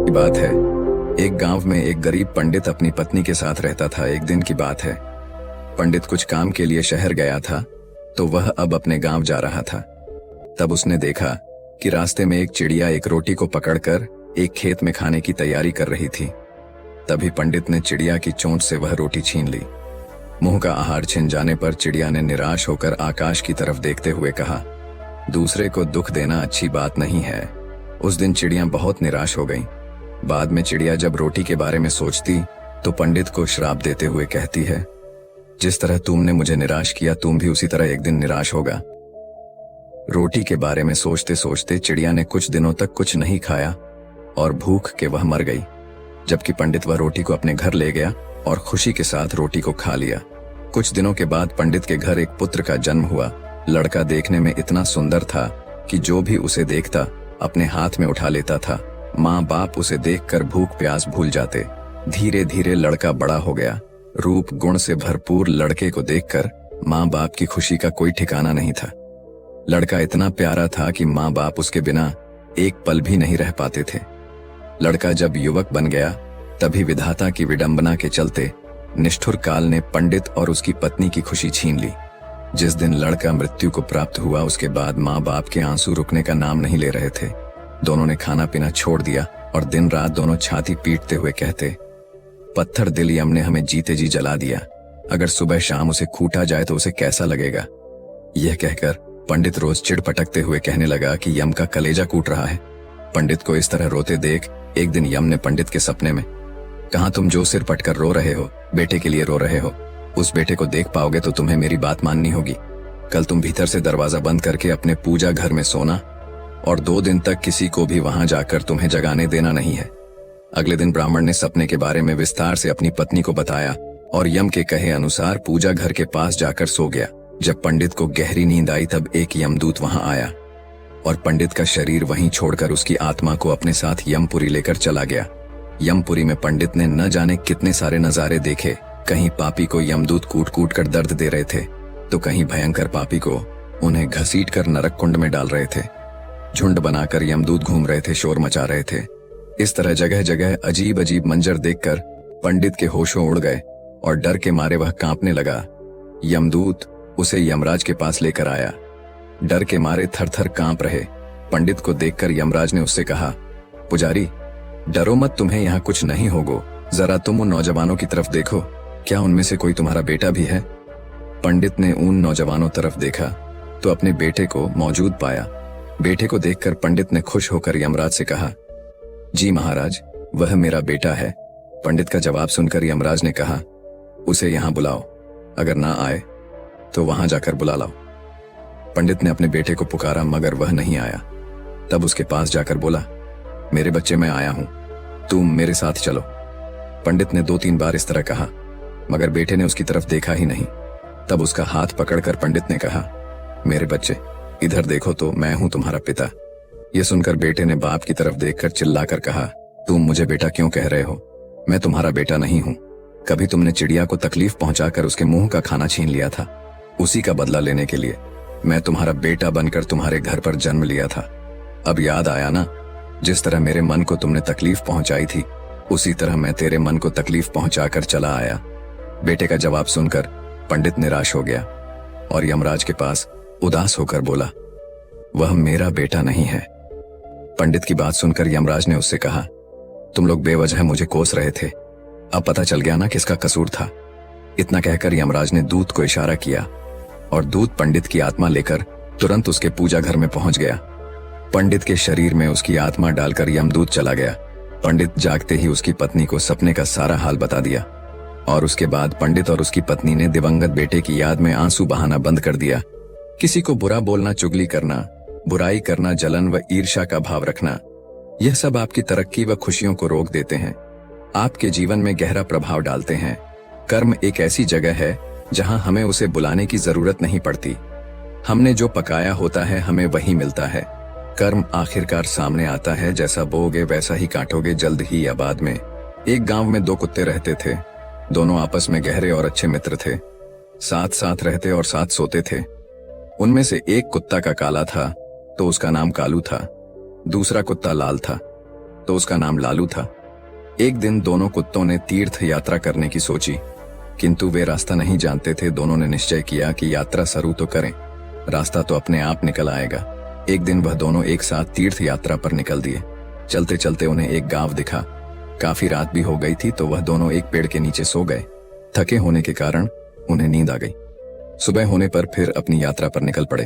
की बात है। एक गांव में एक गरीब पंडित अपनी पत्नी के साथ रहता था। एक दिन की बात है, पंडित कुछ काम के लिए शहर गया था, तो वह अब अपने गांव जा रहा था। तब उसने देखा कि रास्ते में एक चिड़िया एक रोटी को पकड़कर एक खेत में खाने की तैयारी कर रही थी। तभी पंडित ने चिड़िया की चोंच से वह रोटी छीन ली। मुंह का आहार छिन जाने पर चिड़िया ने निराश होकर आकाश की तरफ देखते हुए कहा, दूसरे को दुख देना अच्छी बात नहीं है। उस दिन चिड़िया बहुत निराश हो गई। बाद में चिड़िया जब रोटी के बारे में सोचती तो पंडित को श्राप देते हुए कहती है, जिस तरह तुमने मुझे निराश किया, तुम भी उसी तरह एक दिन निराश होगा। रोटी के बारे में सोचते सोचते चिड़िया ने कुछ दिनों तक कुछ नहीं खाया और भूख के वह मर गई। जबकि पंडित वह रोटी को अपने घर ले गया और खुशी के साथ रोटी को खा लिया। कुछ दिनों के बाद पंडित के घर एक पुत्र का जन्म हुआ। लड़का देखने में इतना सुंदर था कि जो भी उसे देखता अपने हाथ में उठा लेता था। माँ बाप उसे देखकर भूख प्यास भूल जाते। धीरे धीरे लड़का बड़ा हो गया। रूप गुण से भरपूर लड़के को देखकर माँ बाप की खुशी का कोई ठिकाना नहीं था। लड़का इतना प्यारा था कि माँ बाप उसके बिना एक पल भी नहीं रह पाते थे। लड़का जब युवक बन गया तभी विधाता की विडंबना के चलते निष्ठुर काल ने पंडित और उसकी पत्नी की खुशी छीन ली। जिस दिन लड़का मृत्यु को प्राप्त हुआ उसके बाद माँ बाप के आंसू रुकने का नाम नहीं ले रहे थे। दोनों ने खाना पीना छोड़ दिया और दिन रात दोनों छाती पीटते हुए कहते, पत्थर दिल यम ने हमें जीते जी जला दिया। अगर सुबह शाम उसे कूटा जाए तो उसे कैसा लगेगा। यह कहकर पंडित रोज चिढ़ पटकते हुए कहने लगा कि यम का कलेजा कूट रहा है। पंडित को इस तरह रोते देख एक दिन यम ने पंडित के सपने में कहा, तुम जो सिर पटकर रो रहे हो, बेटे के लिए रो रहे हो। उस बेटे को देख पाओगे तो तुम्हें मेरी बात माननी होगी। कल तुम भीतर से दरवाजा बंद करके अपने पूजा घर में सोना और 2 दिन तक किसी को भी वहां जाकर तुम्हें जगाने देना नहीं है। अगले दिन ब्राह्मण ने सपने के बारे में विस्तार से अपनी पत्नी को बताया और यम के कहे अनुसार पूजा घर के पास जाकर सो गया। जब पंडित को गहरी नींद आई तब एक यमदूत वहां आया और पंडित का शरीर वहीं छोड़कर उसकी आत्मा को अपने साथ यमपुरी लेकर चला गया। यमपुरी में पंडित ने न जाने कितने सारे नजारे देखे। कहीं पापी को यमदूत कूट कूट कर दर्द दे रहे थे तो कहीं भयंकर पापी को उन्हें घसीट कर नरक कुंड में डाल रहे थे। झुंड बनाकर यमदूत घूम रहे थे, शोर मचा रहे थे। इस तरह जगह जगह अजीब अजीब मंजर देखकर पंडित के होशों उड़ गए और डर के मारे वह कांपने लगा। यमदूत उसे यमराज के पास लेकर आया। डर के मारे थर थर कांप रहे पंडित को देखकर यमराज ने उससे कहा, पुजारी डरो मत, तुम्हें यहाँ कुछ नहीं होगो। जरा तुम उन नौजवानों की तरफ देखो, क्या उनमें से कोई तुम्हारा बेटा भी है। पंडित ने उन नौजवानों तरफ देखा तो अपने बेटे को मौजूद पाया। बेटे को देखकर पंडित ने खुश होकर यमराज से कहा, जी महाराज, वह मेरा बेटा है। पंडित का जवाब सुनकर यमराज ने कहा, उसे यहाँ बुलाओ, अगर ना आए तो वहां जाकर बुला लाओ। पंडित ने अपने बेटे को पुकारा मगर वह नहीं आया। तब उसके पास जाकर बोला, मेरे बच्चे, मैं आया हूं, तुम मेरे साथ चलो। पंडित ने 2-3 बार इस तरह कहा मगर बेटे ने उसकी तरफ देखा ही नहीं। तब उसका हाथ पकड़कर पंडित ने कहा, मेरे बच्चे इधर देखो तो मैं हूं तुम्हारा पिता। यह सुनकर बेटे ने बाप की तरफ देखकर चिल्लाकर कहा, तुम मुझे बेटा क्यों कह रहे हो? मैं तुम्हारा बेटा नहीं हूं। कभी तुमने चिड़िया को तकलीफ पहुंचाकर उसके मुंह का खाना छीन लिया था। उसी का बदला लेने के लिए मैं तुम्हारा बेटा बनकर तुम्हारे घर पर जन्म लिया था। अब याद आया ना, जिस तरह मेरे मन को तुमने तकलीफ पहुंचाई थी उसी तरह मैं तेरे मन को तकलीफ पहुंचाकर चला आया। बेटे का जवाब सुनकर पंडित निराश हो गया और यमराज के पास उदास होकर बोला, वह मेरा बेटा नहीं है। पंडित की बात सुनकर यमराज ने उससे कहा, तुम लोग बेवजह मुझे कोस रहे थे, अब पता चल गया ना किसका कसूर था। इतना कहकर यमराज ने दूत को इशारा किया और दूत पंडित की आत्मा लेकर तुरंत उसके पूजा घर में पहुंच गया। पंडित के शरीर में उसकी आत्मा डालकर यमदूत चला गया। पंडित जागते ही उसकी पत्नी को सपने का सारा हाल बता दिया और उसके बाद पंडित और उसकी पत्नी ने दिवंगत बेटे की याद में आंसू बहाना बंद कर दिया। किसी को बुरा बोलना, चुगली करना, बुराई करना, जलन व ईर्ष्या का भाव रखना, यह सब आपकी तरक्की व खुशियों को रोक देते हैं, आपके जीवन में गहरा प्रभाव डालते हैं। कर्म एक ऐसी जगह है जहां हमें उसे बुलाने की जरूरत नहीं पड़ती। हमने जो पकाया होता है हमें वही मिलता है। कर्म आखिरकार सामने आता है, जैसा बोओगे वैसा ही काटोगे, जल्द ही या बाद में। एक गांव में 2 कुत्ते रहते थे। दोनों आपस में गहरे और अच्छे मित्र थे। साथ साथ रहते और साथ सोते थे। उनमें से एक कुत्ता का काला था तो उसका नाम कालू था। दूसरा कुत्ता लाल था तो उसका नाम लालू था। एक दिन दोनों कुत्तों ने तीर्थ यात्रा करने की सोची, किंतु वे रास्ता नहीं जानते थे। दोनों ने निश्चय किया कि यात्रा शुरू तो करें, रास्ता तो अपने आप निकल आएगा। एक दिन वह दोनों एक साथ तीर्थ यात्रा पर निकल दिए। चलते चलते उन्हें एक गांव दिखा। काफी रात भी हो गई थी, तो वह दोनों एक पेड़ के नीचे सो गए। थके होने के कारण उन्हें नींद आ गई। सुबह होने पर फिर अपनी यात्रा पर निकल पड़े।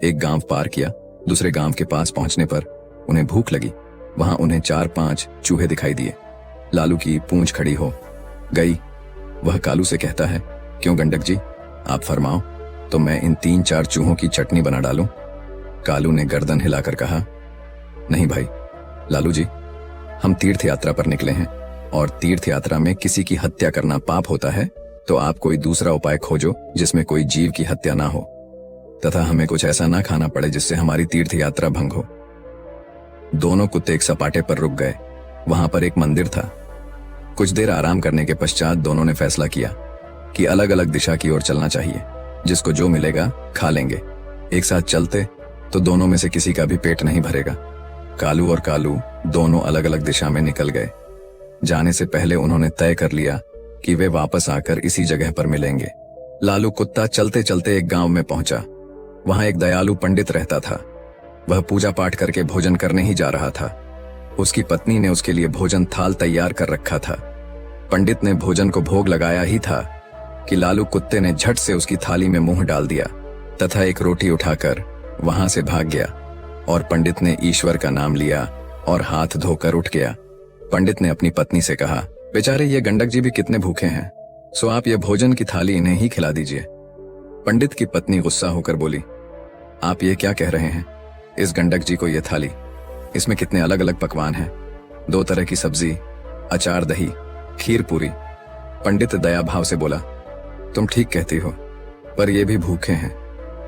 एक गांव पार किया। दूसरे गांव के पास पहुंचने पर उन्हें भूख लगी। वहां उन्हें 4-5 चूहे दिखाई दिए। लालू की पूंछ खड़ी हो गई। वह कालू से कहता है, क्यों गंडक जी, आप फरमाओ तो मैं इन 3-4 चूहों की चटनी बना डालूं। कालू ने गर्दन हिलाकर कहा, नहीं भाई लालू जी, हम तीर्थ यात्रा पर निकले हैं और तीर्थ यात्रा में किसी की हत्या करना पाप होता है, तो आप कोई दूसरा उपाय खोजो जिसमें कोई जीव की हत्या ना हो तथा हमें कुछ ऐसा ना खाना पड़े जिससे हमारी तीर्थ यात्रा भंग हो। दोनों कुत्ते एक सपाटे पर रुक गए। वहां पर एक मंदिर था। कुछ देर आराम करने के पश्चात दोनों ने फैसला किया कि अलग अलग दिशा की ओर चलना चाहिए। जिसको जो मिलेगा खा लेंगे। एक साथ चलते तो दोनों में से किसी का भी पेट नहीं भरेगा। कालू और कालू दोनों अलग अलग दिशा में निकल गए। जाने से पहले उन्होंने तय कर लिया कि वे वापस आकर इसी जगह पर मिलेंगे। लालू कुत्ता चलते चलते एक गांव में पहुंचा। वहां एक दयालु पंडित रहता था। वह पूजा पाठ करके भोजन करने ही जा रहा था। उसकी पत्नी ने उसके लिए भोजन थाल तैयार कर रखा था। पंडित ने भोजन को भोग लगाया ही था कि लालू कुत्ते ने झट से उसकी थाली में मुंह डाल दिया तथा एक रोटी उठाकर वहां से भाग गया। और पंडित ने ईश्वर का नाम लिया और हाथ धोकर उठ गया। पंडित ने अपनी पत्नी से कहा, बेचारे ये गंडक जी भी कितने भूखे हैं, सो आप ये भोजन की थाली इन्हें ही खिला दीजिए। पंडित की पत्नी गुस्सा होकर बोली, आप ये क्या कह रहे हैं, इस गंडक जी को ये थाली, इसमें कितने अलग अलग पकवान हैं, 2 तरह की सब्जी, अचार, दही, खीर, पूरी। पंडित दया भाव से बोला, तुम ठीक कहती हो, पर ये भी भूखे हैं,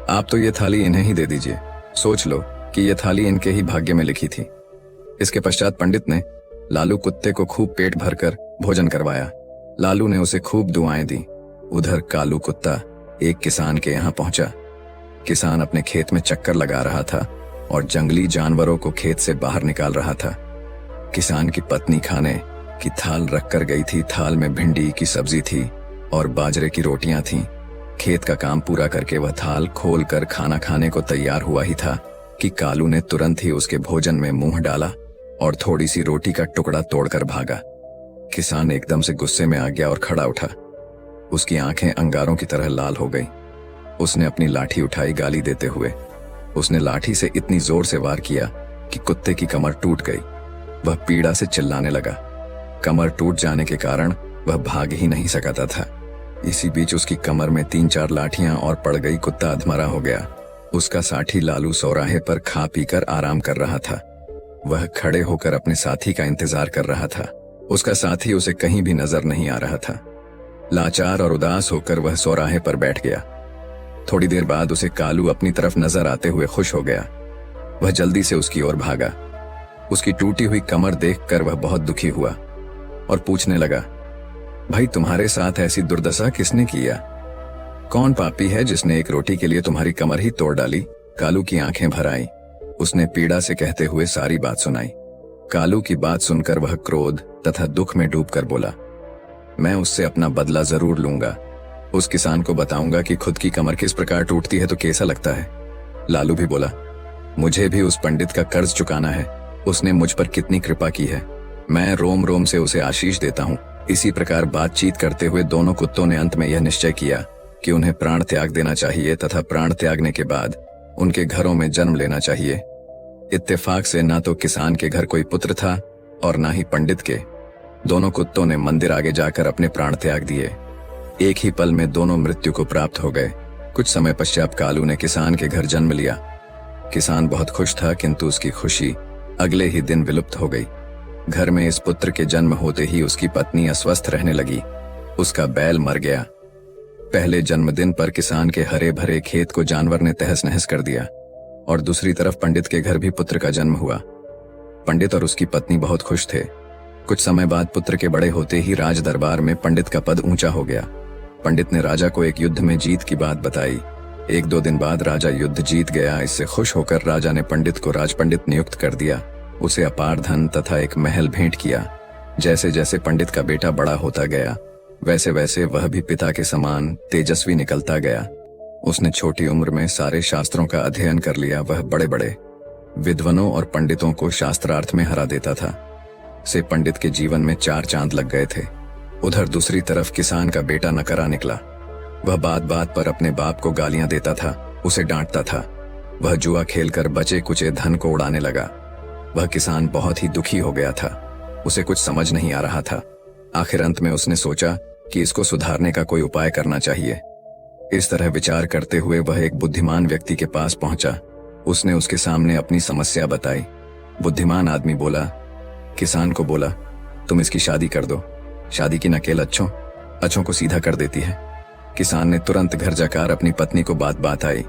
आप तो ये थाली इन्हें ही दे दीजिए। सोच लो कि ये थाली इनके ही भाग्य में लिखी थी। इसके पश्चात पंडित ने लालू कुत्ते को खूब पेट भरकर भोजन करवाया। लालू ने उसे खूब दुआएं दी। उधर कालू कुत्ता एक किसान के यहाँ पहुंचा। किसान अपने खेत में चक्कर लगा रहा था और जंगली जानवरों को खेत से बाहर निकाल रहा था। किसान की पत्नी खाने की थाल रखकर गई थी। थाल में भिंडी की सब्जी थी और बाजरे की रोटियां थीं। खेत का काम पूरा करके वह थाल खोलकर खाना खाने को तैयार हुआ ही था कि कालू ने तुरंत ही उसके भोजन में मुंह डाला और थोड़ी सी रोटी का टुकड़ा तोड़कर भागा। किसान एकदम से गुस्से में आ गया और खड़ा उठा। उसकी आंखें अंगारों की तरह लाल हो गई। उसने अपनी लाठी उठाई गाली देते हुए। उसने लाठी से इतनी जोर से वार किया कि कुत्ते की कमर टूट गई। वह पीड़ा से चिल्लाने लगा। कमर टूट जाने के कारण वह भाग ही नहीं सकता था। इसी बीच उसकी कमर में 3-4 लाठियां और पड़ गई। कुत्ता अधमरा हो गया। उसका साथी लालू चौराहे पर खा पीकर आराम कर रहा था। वह खड़े होकर अपने साथी का इंतजार कर रहा था। उसका साथी उसे कहीं भी नजर नहीं आ रहा था। लाचार और उदास होकर वह चौराहे पर बैठ गया। थोड़ी देर बाद उसे कालू अपनी तरफ नजर आते हुए खुश हो गया। वह जल्दी से उसकी ओर भागा। उसकी टूटी हुई कमर देखकर वह बहुत दुखी हुआ और पूछने लगा, भाई तुम्हारे साथ ऐसी दुर्दशा किसने किया? कौन पापी है जिसने एक रोटी के लिए तुम्हारी कमर ही तोड़ डाली? कालू की आंखें भर आई। उसने पीड़ा से कहते हुए सारी बात सुनाई। कालू की बात सुनकर वह क्रोध तथा दुख में डूबकर बोला, मैं उससे अपना बदला जरूर लूंगा। उस किसान को बताऊंगा कि खुद की कमर किस प्रकार टूटती है तो कैसा लगता है। लालू भी बोला, मुझे भी उस पंडित का कर्ज चुकाना है। उसने मुझ पर कितनी कृपा की है। मैं रोम रोम से उसे आशीष देता हूँ। इसी प्रकार बातचीत करते हुए दोनों कुत्तों ने अंत में यह निश्चय किया कि उन्हें प्राण त्याग देना चाहिए तथा प्राण त्यागने के बाद उनके घरों में जन्म लेना चाहिए। इत्तेफाक से ना तो किसान के घर कोई पुत्र था और ना ही पंडित के। दोनों कुत्तों ने मंदिर आगे जाकर अपने प्राण त्याग दिए। एक ही पल में दोनों मृत्यु को प्राप्त हो गए। कुछ समय पश्चात कालू ने किसान के घर जन्म लिया। किसान बहुत खुश था, किंतु उसकी खुशी अगले ही दिन विलुप्त हो गई। घर में इस पुत्र के जन्म होते ही उसकी पत्नी अस्वस्थ रहने लगी। उसका बैल मर गया। पहले जन्मदिन पर किसान के हरे भरे खेत को जानवर ने तहस नहस कर दिया और दूसरी तरफ पंडित के घर भी पुत्र का जन्म हुआ। पंडित और उसकी पत्नी बहुत खुश थे। कुछ समय बाद पुत्र के बड़े होते ही राज दरबार में पंडित का पद ऊंचा हो गया। पंडित ने राजा को एक युद्ध में जीत की बात बताई। 1-2 दिन बाद राजा युद्ध जीत गया। इससे खुश होकर राजा ने पंडित को राजपंडित नियुक्त कर दिया उसे अपार धन तथा एक महल भेंट किया। जैसे जैसे पंडित का बेटा बड़ा होता गया, वैसे वैसे वह भी पिता के समान तेजस्वी निकलता गया। उसने छोटी उम्र में सारे शास्त्रों का अध्ययन कर लिया। वह बड़े बड़े विद्वानों और पंडितों को शास्त्रार्थ में हरा देता था। से पंडित के जीवन में 4 चांद लग गए थे। उधर दूसरी तरफ किसान का बेटा नकरा निकला। वह बात बात पर अपने बाप को गालियां देता था, उसे डांटता था। वह जुआ खेलकर बचे कुचे धन को उड़ाने लगा। वह किसान बहुत ही दुखी हो गया था। उसे कुछ समझ नहीं आ रहा था। आखिर अंत में उसने सोचा कि इसको सुधारने का कोई उपाय करना चाहिए। इस तरह विचार करते हुए वह एक बुद्धिमान व्यक्ति के पास पहुंचा। उसने उसके सामने अपनी समस्या बताई। बुद्धिमान आदमी बोला, किसान को बोला, तुम इसकी शादी कर दो। शादी की नकेल अच्छों को सीधा कर देती है। किसान ने तुरंत घर जाकर अपनी पत्नी को बात आई।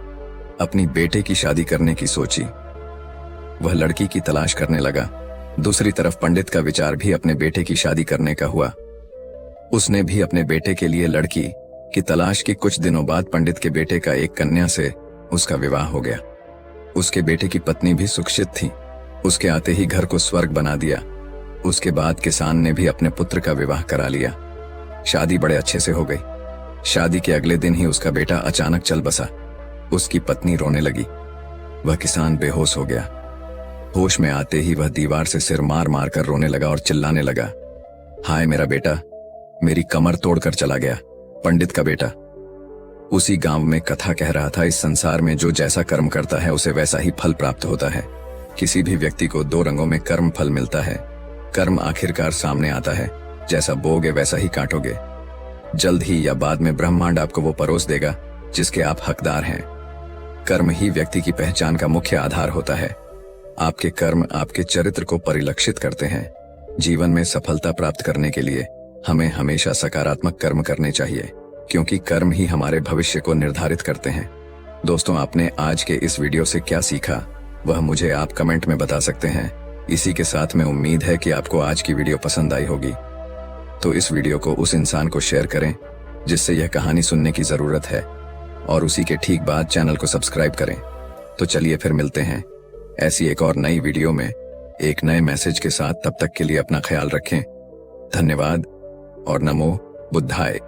अपनी बेटे की शादी करने की सोची। वह लड़की की तलाश करने लगा। दूसरी तरफ पंडित का विचार भी अपने बेटे की शादी करने का हुआ। उसने भी अपने बेटे के लिए लड़की की तलाश की। कुछ दिनों बाद पंडित के बेटे का एक कन्या से उसका विवाह हो गया। उसके बेटे की पत्नी भी सुशिक्षित थी। उसके आते ही घर को स्वर्ग बना दिया। उसके बाद किसान ने भी अपने पुत्र का विवाह करा लिया। शादी बड़े अच्छे से हो गई। शादी के अगले दिन ही उसका बेटा अचानक चल बसा। उसकी पत्नी रोने लगी। वह किसान बेहोश हो गया। होश में आते ही वह दीवार से सिर मार मार कर रोने लगा और चिल्लाने लगा, हाय मेरा बेटा, मेरी कमर तोड़कर चला गया। पंडित का बेटा उसी गांव में कथा कह रहा था, इस संसार में जो जैसा कर्म करता है उसे वैसा ही फल प्राप्त होता है। किसी भी व्यक्ति को 2 रंगों में कर्म फल मिलता है। कर्म आखिरकार सामने आता है, जैसा बोगे वैसा ही काटोगे। जल्द ही या बाद में ब्रह्मांड आपको वो परोस देगा जिसके आप हकदार हैं। कर्म ही व्यक्ति की पहचान का मुख्य आधार होता है। आपके कर्म आपके चरित्र को परिलक्षित करते हैं। जीवन में सफलता प्राप्त करने के लिए हमें हमेशा सकारात्मक कर्म करने चाहिए, क्योंकि कर्म ही हमारे भविष्य को निर्धारित करते हैं। दोस्तों, आपने आज के इस वीडियो से क्या सीखा वह मुझे आप कमेंट में बता सकते हैं। इसी के साथ में उम्मीद है कि आपको आज की वीडियो पसंद आई होगी। तो इस वीडियो को उस इंसान को शेयर करें जिससे यह कहानी सुनने की जरूरत है, और उसी के ठीक बाद चैनल को सब्सक्राइब करें। तो चलिए फिर मिलते हैं ऐसी एक और नई वीडियो में एक नए मैसेज के साथ। तब तक के लिए अपना ख्याल रखें। धन्यवाद और नमो बुद्धाय।